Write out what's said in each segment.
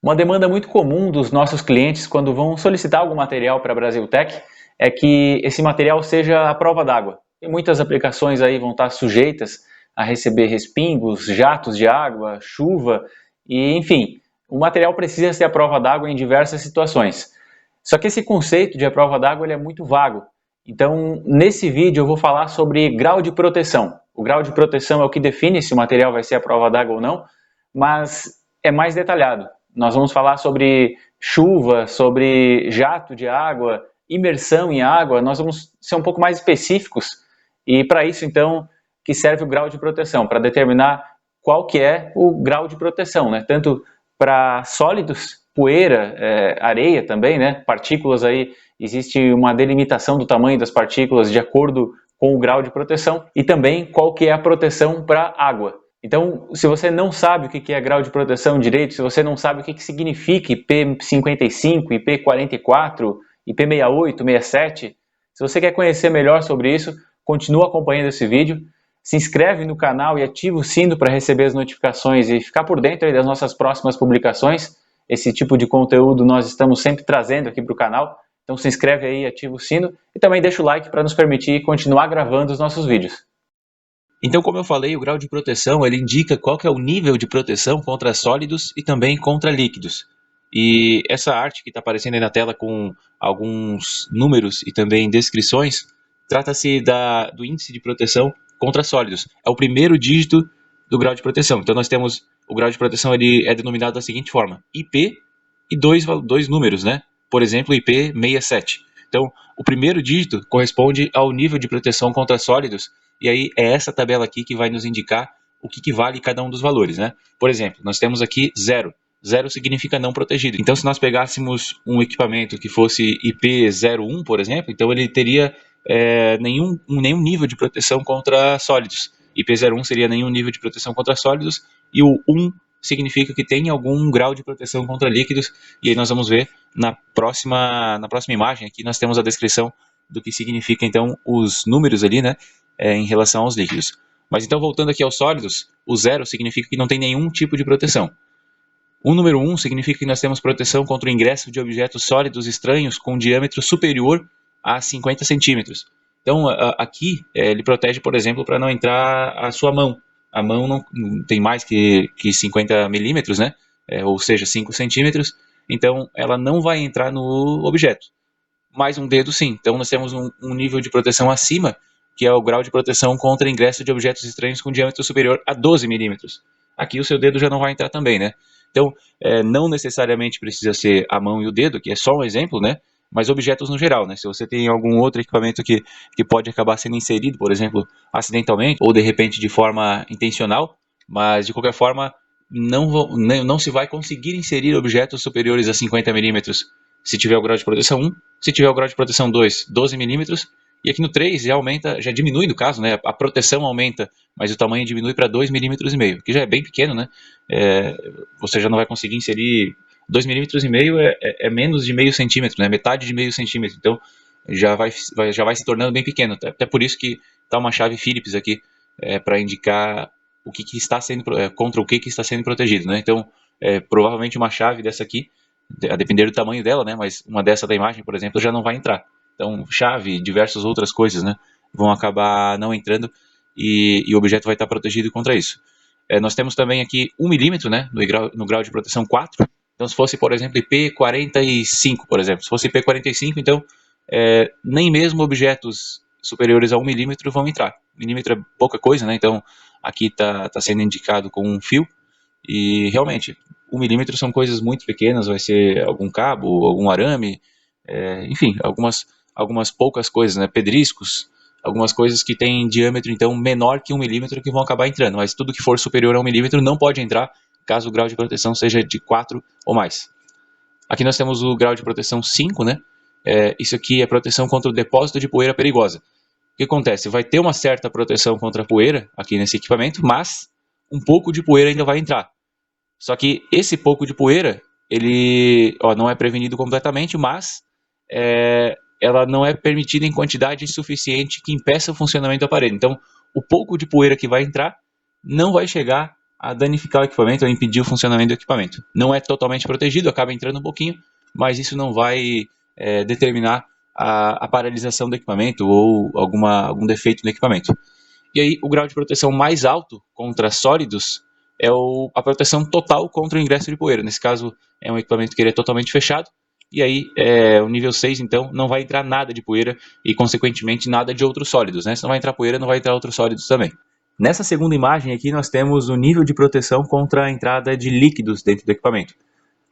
Uma demanda muito comum dos nossos clientes quando vão solicitar algum material para a Brasiltec é que esse material seja à prova d'água. E muitas aplicações aí vão estar sujeitas a receber respingos, jatos de água, chuva e, enfim, o material precisa ser à prova d'água em diversas situações. Só que esse conceito de à prova d'água é muito vago. Então, nesse vídeo eu vou falar sobre grau de proteção. O grau de proteção é o que define se o material vai ser à prova d'água ou não, mas é mais detalhado. Nós vamos falar sobre chuva, sobre jato de água, imersão em água, nós vamos ser um pouco mais específicos e para isso então que serve o grau de proteção, para determinar qual que é o grau de proteção, né? Tanto para sólidos, poeira, areia também, né? Partículas aí, existe uma delimitação do tamanho das partículas de acordo com o grau de proteção e também qual que é a proteção para água. Então, se você não sabe o que é grau de proteção direito, se você não sabe o que significa IP55, IP44, IP68, 67, se você quer conhecer melhor sobre isso, continua acompanhando esse vídeo, se inscreve no canal e ativa o sino para receber as notificações e ficar por dentro aí das nossas próximas publicações. Esse tipo de conteúdo nós estamos sempre trazendo aqui para o canal, então se inscreve aí, ativa o sino e também deixa o like para nos permitir continuar gravando os nossos vídeos. Então, como eu falei, o grau de proteção ele indica qual que é o nível de proteção contra sólidos e também contra líquidos. E essa arte que está aparecendo aí na tela com alguns números e também descrições, trata-se do índice de proteção contra sólidos. É o primeiro dígito do grau de proteção. Então nós temos o grau de proteção, ele é denominado da seguinte forma: IP e dois números, né? Por exemplo, IP67. Então, o primeiro dígito corresponde ao nível de proteção contra sólidos, e aí é essa tabela aqui que vai nos indicar o que vale cada um dos valores, né? Por exemplo, nós temos aqui 0. 0 significa não protegido. Então, se nós pegássemos um equipamento que fosse IP01, por exemplo, então ele teria nenhum nível de proteção contra sólidos. IP01 seria nenhum nível de proteção contra sólidos, e o 1 significa que tem algum grau de proteção contra líquidos, e aí nós vamos ver na próxima imagem aqui, nós temos a descrição do que significa então os números ali, né, em relação aos líquidos. Mas então, voltando aqui aos sólidos, o 0 significa que não tem nenhum tipo de proteção. O número 1 significa que nós temos proteção contra o ingresso de objetos sólidos estranhos com diâmetro superior a 50 centímetros. Então, aqui, ele protege, por exemplo, para não entrar a sua mão. A mão não tem mais que 50 milímetros, né? Ou seja, 5 centímetros. Então, ela não vai entrar no objeto. Mais um dedo, sim. Então, nós temos um nível de proteção acima, que é o grau de proteção contra ingresso de objetos estranhos com diâmetro superior a 12 milímetros. Aqui o seu dedo já não vai entrar também, né? Então, não necessariamente precisa ser a mão e o dedo, que é só um exemplo, né? Mas objetos no geral, né? Se você tem algum outro equipamento que pode acabar sendo inserido, por exemplo, acidentalmente, ou de repente de forma intencional, mas de qualquer forma, não se vai conseguir inserir objetos superiores a 50 milímetros se tiver o grau de proteção 1, se tiver o grau de proteção 2, 12 milímetros, e aqui no 3 já diminui no caso, né? A proteção aumenta, mas o tamanho diminui para 2,5 milímetros, que já é bem pequeno, né? Você já não vai conseguir inserir 2,5 milímetros é menos de meio centímetro, né? Metade de meio centímetro, então já vai se tornando bem pequeno. Até por isso que está uma chave Phillips aqui para indicar o que está sendo contra o que está sendo protegido, né? Então provavelmente uma chave dessa aqui, a depender do tamanho dela, né? Mas uma dessa da imagem, por exemplo, já não vai entrar. Então chave, diversas outras coisas, né? Vão acabar não entrando e o objeto vai estar protegido contra isso. Nós temos também aqui 1 milímetro, né? No grau de proteção 4. Então, se fosse, por exemplo, IP45, por exemplo, se fosse IP45, então nem mesmo objetos superiores a 1 milímetro vão entrar. Milímetro é pouca coisa, né? Então, aqui está sendo indicado com um fio e realmente 1 milímetro são coisas muito pequenas, vai ser algum cabo, algum arame, enfim, algumas poucas coisas, né? Pedriscos, algumas coisas que têm diâmetro então menor que 1 milímetro que vão acabar entrando, mas tudo que for superior a 1 milímetro não pode entrar caso o grau de proteção seja de 4 ou mais. Aqui nós temos o grau de proteção 5, né? Isso aqui é proteção contra o depósito de poeira perigosa. O que acontece? Vai ter uma certa proteção contra a poeira aqui nesse equipamento, mas um pouco de poeira ainda vai entrar. Só que esse pouco de poeira, ele não é prevenido completamente, mas ela não é permitida em quantidade suficiente que impeça o funcionamento do aparelho. Então, o pouco de poeira que vai entrar não vai chegar a danificar o equipamento ou impedir o funcionamento do equipamento. Não é totalmente protegido, acaba entrando um pouquinho, mas isso não vai determinar a paralisação do equipamento ou algum defeito no equipamento. E aí o grau de proteção mais alto contra sólidos é a proteção total contra o ingresso de poeira. Nesse caso é um equipamento que ele é totalmente fechado, e aí o nível 6 então não vai entrar nada de poeira e consequentemente nada de outros sólidos, né? Se não vai entrar poeira, não vai entrar outros sólidos também. Nessa segunda imagem aqui nós temos o nível de proteção contra a entrada de líquidos dentro do equipamento.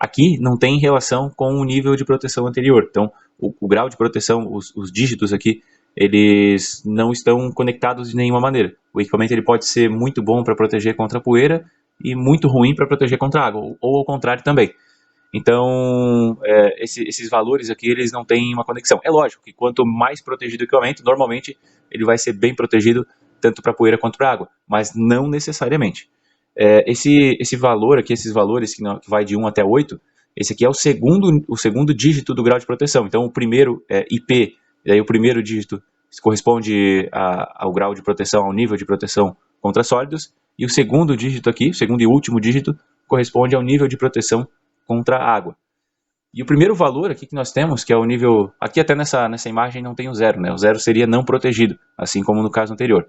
Aqui não tem relação com o nível de proteção anterior, então o grau de proteção, os dígitos aqui, eles não estão conectados de nenhuma maneira. O equipamento ele pode ser muito bom para proteger contra a poeira e muito ruim para proteger contra a água, ou ao contrário também. Então, esses valores aqui, eles não têm uma conexão. É lógico que quanto mais protegido o equipamento, normalmente ele vai ser bem protegido tanto para a poeira quanto para a água, mas não necessariamente. Esse valor aqui, esses valores que vai de 1 até 8, esse aqui é o segundo dígito do grau de proteção. Então, o primeiro é IP, e aí o primeiro dígito corresponde ao grau de proteção, ao nível de proteção contra sólidos, e o segundo dígito aqui, o segundo e último dígito, corresponde ao nível de proteção contra a água. E o primeiro valor aqui que nós temos, que é o nível, aqui até nessa imagem não tem o 0, né? O 0 seria não protegido, assim como no caso anterior.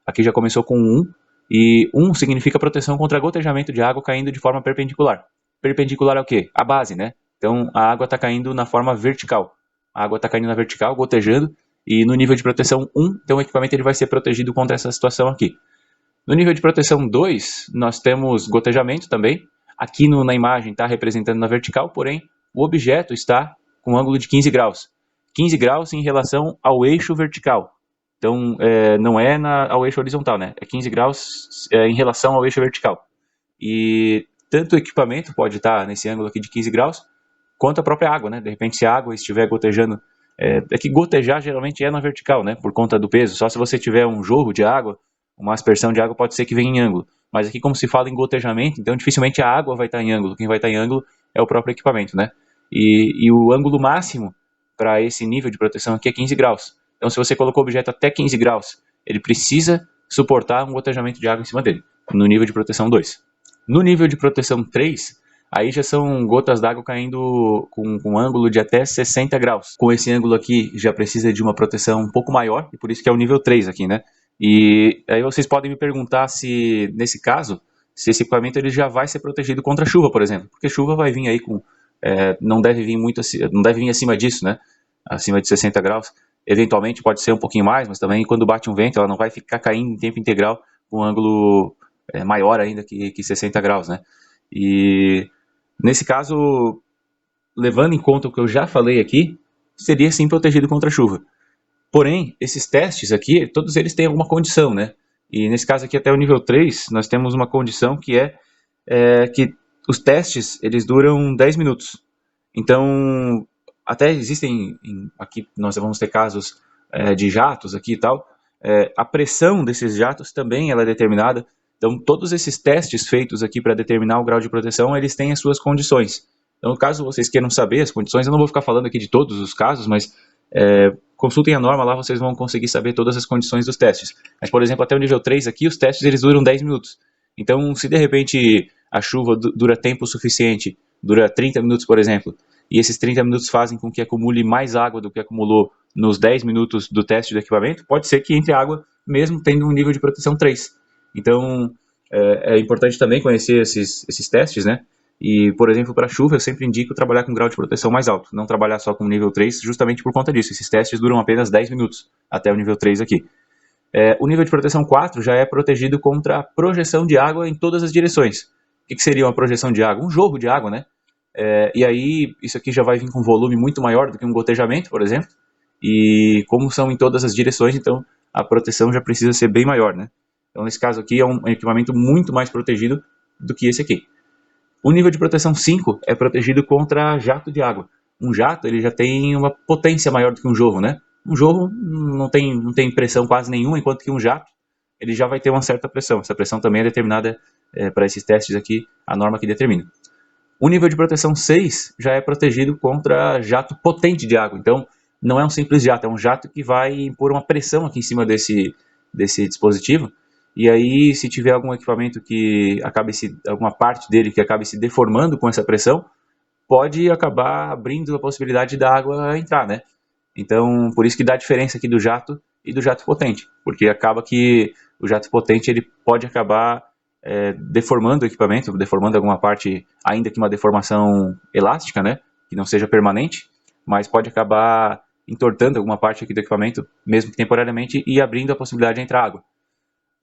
Aqui já começou com 1, e 1 significa proteção contra gotejamento de água caindo de forma perpendicular. Perpendicular ao quê? A base, né? Então a água está caindo na forma vertical. A água está caindo na vertical, gotejando, e no nível de proteção 1, então o equipamento ele vai ser protegido contra essa situação aqui. No nível de proteção 2, nós temos gotejamento também. Aqui na imagem está representando na vertical, porém o objeto está com um ângulo de 15 graus. 15 graus em relação ao eixo vertical. Então, não é ao eixo horizontal, né? É 15 graus em relação ao eixo vertical. E tanto o equipamento pode estar nesse ângulo aqui de 15 graus, quanto a própria água, né? De repente, se a água estiver gotejando... É que gotejar geralmente é na vertical, né? Por conta do peso. Só se você tiver um jorro de água, uma aspersão de água, pode ser que venha em ângulo. Mas aqui, como se fala em gotejamento, então dificilmente a água vai estar em ângulo. Quem vai estar em ângulo é o próprio equipamento, né? E o ângulo máximo para esse nível de proteção aqui é 15 graus. Então, se você colocou o objeto até 15 graus, ele precisa suportar um gotejamento de água em cima dele, no nível de proteção 2. No nível de proteção 3, aí já são gotas d'água caindo com um ângulo de até 60 graus. Com esse ângulo aqui, já precisa de uma proteção um pouco maior, e por isso que é o nível 3 aqui, né? E aí vocês podem me perguntar se, nesse caso, se esse equipamento ele já vai ser protegido contra chuva, por exemplo. Porque chuva vai vir aí com... não deve vir acima disso, né? Acima de 60 graus. Eventualmente pode ser um pouquinho mais, mas também quando bate um vento, ela não vai ficar caindo em tempo integral com um ângulo maior ainda que 60 graus, né? E nesse caso, levando em conta o que eu já falei aqui, seria sim protegido contra chuva. Porém, esses testes aqui, todos eles têm alguma condição, né? E nesse caso aqui, até o nível 3, nós temos uma condição que que os testes, eles duram 10 minutos. Então, até existem, aqui nós vamos ter casos de jatos aqui e tal, a pressão desses jatos também ela é determinada. Então, todos esses testes feitos aqui para determinar o grau de proteção, eles têm as suas condições. Então, caso vocês queiram saber as condições, eu não vou ficar falando aqui de todos os casos, mas consultem a norma lá, vocês vão conseguir saber todas as condições dos testes. Mas, por exemplo, até o nível 3 aqui, os testes eles duram 10 minutos. Então, se de repente a chuva dura tempo suficiente, dura 30 minutos, por exemplo, e esses 30 minutos fazem com que acumule mais água do que acumulou nos 10 minutos do teste do equipamento, pode ser que entre água, mesmo tendo um nível de proteção 3. Então, é importante também conhecer esses testes, né? E, por exemplo, para chuva, eu sempre indico trabalhar com grau de proteção mais alto, não trabalhar só com nível 3, justamente por conta disso. Esses testes duram apenas 10 minutos, até o nível 3 aqui. O nível de proteção 4 já é protegido contra a projeção de água em todas as direções. O que seria uma projeção de água? Um jorro de água, né? E aí, isso aqui já vai vir com um volume muito maior do que um gotejamento, por exemplo. E como são em todas as direções, então a proteção já precisa ser bem maior, né? Então, nesse caso aqui, é um equipamento muito mais protegido do que esse aqui. O nível de proteção 5 é protegido contra jato de água. Um jato ele já tem uma potência maior do que um jorro, né? Um jorro não tem pressão quase nenhuma, enquanto que um jato ele já vai ter uma certa pressão. Essa pressão também é determinada para esses testes aqui, a norma que determina. O nível de proteção 6 já é protegido contra jato potente de água. Então, não é um simples jato, é um jato que vai impor uma pressão aqui em cima desse dispositivo e aí se tiver algum equipamento que alguma parte dele que acabe se deformando com essa pressão, pode acabar abrindo a possibilidade da água entrar, né? Então, por isso que dá a diferença aqui do jato e do jato potente, porque acaba que o jato potente ele pode acabar deformando o equipamento, deformando alguma parte, ainda que uma deformação elástica, né? Que não seja permanente, mas pode acabar entortando alguma parte aqui do equipamento, mesmo que temporariamente, e abrindo a possibilidade de entrar água.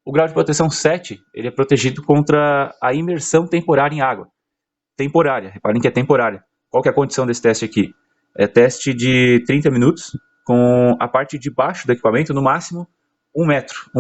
O grau de proteção 7, ele é protegido contra a imersão temporária em água. Temporária, reparem que é temporária. Qual que é a condição desse teste aqui? É teste de 30 minutos, com a parte de baixo do equipamento, no máximo, 1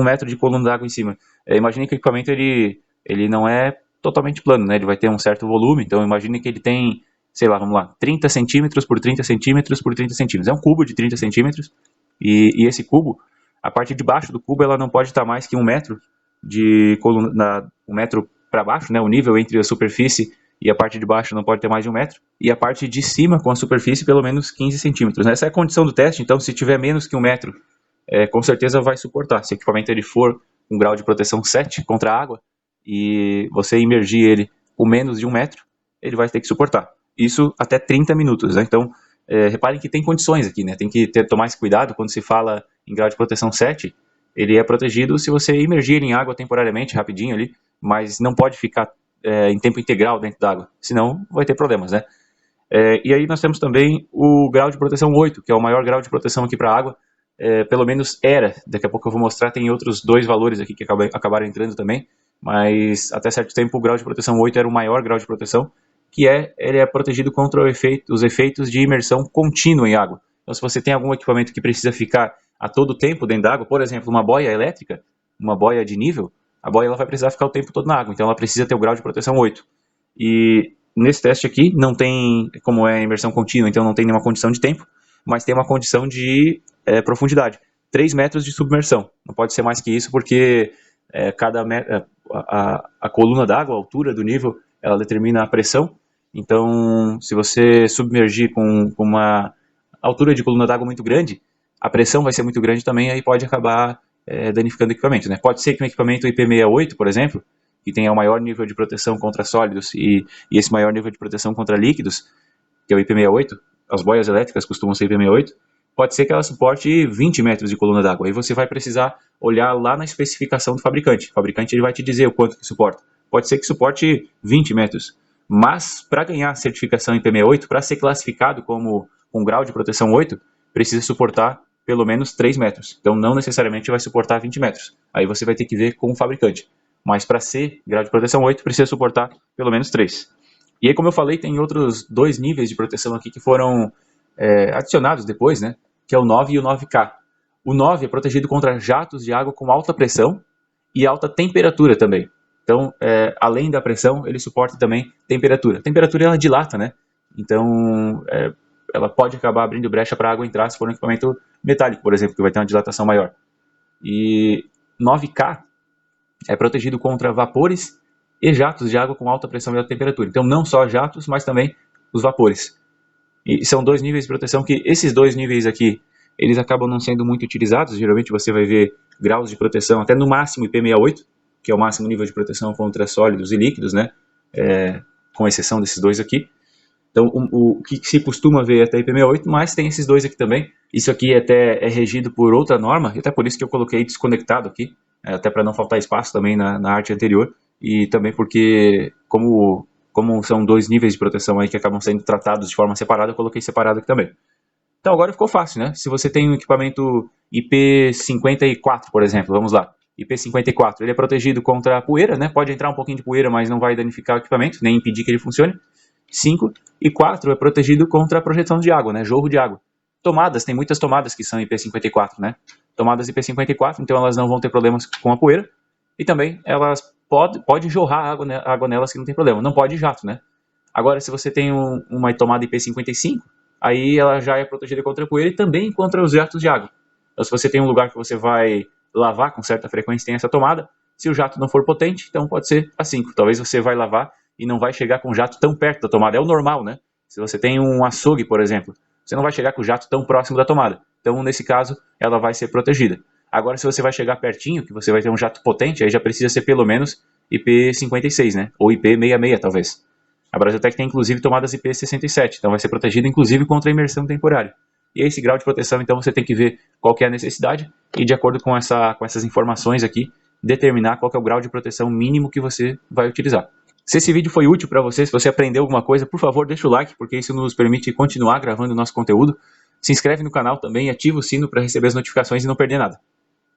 metro de coluna d'água em cima. Imagine que o equipamento ele não é totalmente plano, né? Ele vai ter um certo volume, então imagine que ele tem, sei lá, vamos lá, 30 centímetros por 30 centímetros por 30 centímetros. É um cubo de 30 centímetros, e esse cubo, a parte de baixo do cubo, ela não pode estar mais que 1 metro de coluna, 1 metro para baixo, né? O nível entre a superfície e a parte de baixo não pode ter mais de 1 metro, e a parte de cima com a superfície pelo menos 15 centímetros. Essa é a condição do teste, então se tiver menos que 1 metro, com certeza vai suportar. Se o equipamento ele for um grau de proteção 7 contra a água, e você imergir ele com menos de 1 metro, ele vai ter que suportar. Isso até 30 minutos, né? Então, reparem que tem condições aqui, né? Tem que tomar esse cuidado quando se fala em grau de proteção 7, ele é protegido se você imergir ele em água temporariamente, rapidinho ali, mas não pode ficar em tempo integral dentro d'água, senão vai ter problemas, né? E aí nós temos também o grau de proteção 8, que é o maior grau de proteção aqui para a água, pelo menos era, daqui a pouco eu vou mostrar, tem outros 2 valores aqui que acabaram entrando também, mas até certo tempo o grau de proteção 8 era o maior grau de proteção, que ele é protegido contra os efeitos de imersão contínua em água. Então se você tem algum equipamento que precisa ficar a todo tempo dentro d'água, por exemplo, uma boia elétrica, uma boia de nível, a boia ela vai precisar ficar o tempo todo na água, então ela precisa ter o grau de proteção 8. E nesse teste aqui, não tem, como é imersão contínua, então não tem nenhuma condição de tempo, mas tem uma condição de profundidade. 3 metros de submersão. Não pode ser mais que isso, porque a coluna d'água, a altura do nível, ela determina a pressão. Então, se você submergir com uma altura de coluna d'água muito grande, a pressão vai ser muito grande também, aí pode acabar danificando o equipamento, né? Pode ser que um equipamento IP68, por exemplo, que tenha o maior nível de proteção contra sólidos e esse maior nível de proteção contra líquidos, que é o IP68, as boias elétricas costumam ser IP68, pode ser que ela suporte 20 metros de coluna d'água. Aí você vai precisar olhar lá na especificação do fabricante. O fabricante ele vai te dizer o quanto que suporta. Pode ser que suporte 20 metros, mas para ganhar certificação IP68, para ser classificado como um grau de proteção 8, precisa suportar pelo menos 3 metros. Então não necessariamente vai suportar 20 metros. Aí você vai ter que ver com o fabricante. Mas para ser grau de proteção 8, precisa suportar pelo menos 3. E aí, como eu falei, tem outros 2 níveis de proteção aqui que foram adicionados depois, né? Que é o 9 e o 9K. O 9 é protegido contra jatos de água com alta pressão e alta temperatura também. Então, além da pressão, ele suporta também temperatura. A temperatura, ela dilata, né? Então, ela pode acabar abrindo brecha para a água entrar se for um equipamento metálico, por exemplo, que vai ter uma dilatação maior. E 9K é protegido contra vapores e jatos de água com alta pressão e alta temperatura. Então, não só jatos, mas também os vapores. E são 2 níveis de proteção que, esses 2 níveis aqui, eles acabam não sendo muito utilizados. Geralmente você vai ver graus de proteção até no máximo IP68, que é o máximo nível de proteção contra sólidos e líquidos, né? Com exceção desses 2 aqui. Então, o que se costuma ver é até IP68, mas tem esses 2 aqui também. Isso aqui até é regido por outra norma, e até por isso que eu coloquei desconectado aqui, até para não faltar espaço também na arte anterior, e também porque, como são 2 níveis de proteção aí que acabam sendo tratados de forma separada, eu coloquei separado aqui também. Então agora ficou fácil, né? Se você tem um equipamento IP54, por exemplo, vamos lá, IP54, ele é protegido contra a poeira, né? Pode entrar um pouquinho de poeira, mas não vai danificar o equipamento, nem impedir que ele funcione. 5 e 4 é protegido contra a projeção de água, né? Jorro de água. Tomadas, tem muitas tomadas que são IP54, né? Tomadas IP54, então elas não vão ter problemas com a poeira, e também elas pode jorrar água nelas que não tem problema, não pode jato, né? Agora, se você tem uma tomada IP55, aí ela já é protegida contra a poeira e também contra os jatos de água. Então, se você tem um lugar que você vai lavar com certa frequência, tem essa tomada, se o jato não for potente, então pode ser a 5. Talvez você vai lavar e não vai chegar com o jato tão perto da tomada, é o normal, né? Se você tem um açougue, por exemplo, você não vai chegar com o jato tão próximo da tomada. Então, nesse caso, ela vai ser protegida. Agora, se você vai chegar pertinho, que você vai ter um jato potente, aí já precisa ser pelo menos IP56, né? Ou IP66, talvez. A Brasiltec tem, inclusive, tomadas IP67, então vai ser protegida, inclusive, contra a imersão temporária. E esse grau de proteção, então, você tem que ver qual que é a necessidade e, de acordo com essas informações aqui, determinar qual que é o grau de proteção mínimo que você vai utilizar. Se esse vídeo foi útil para você, se você aprendeu alguma coisa, por favor, deixa o like, porque isso nos permite continuar gravando o nosso conteúdo. Se inscreve no canal também e ativa o sino para receber as notificações e não perder nada.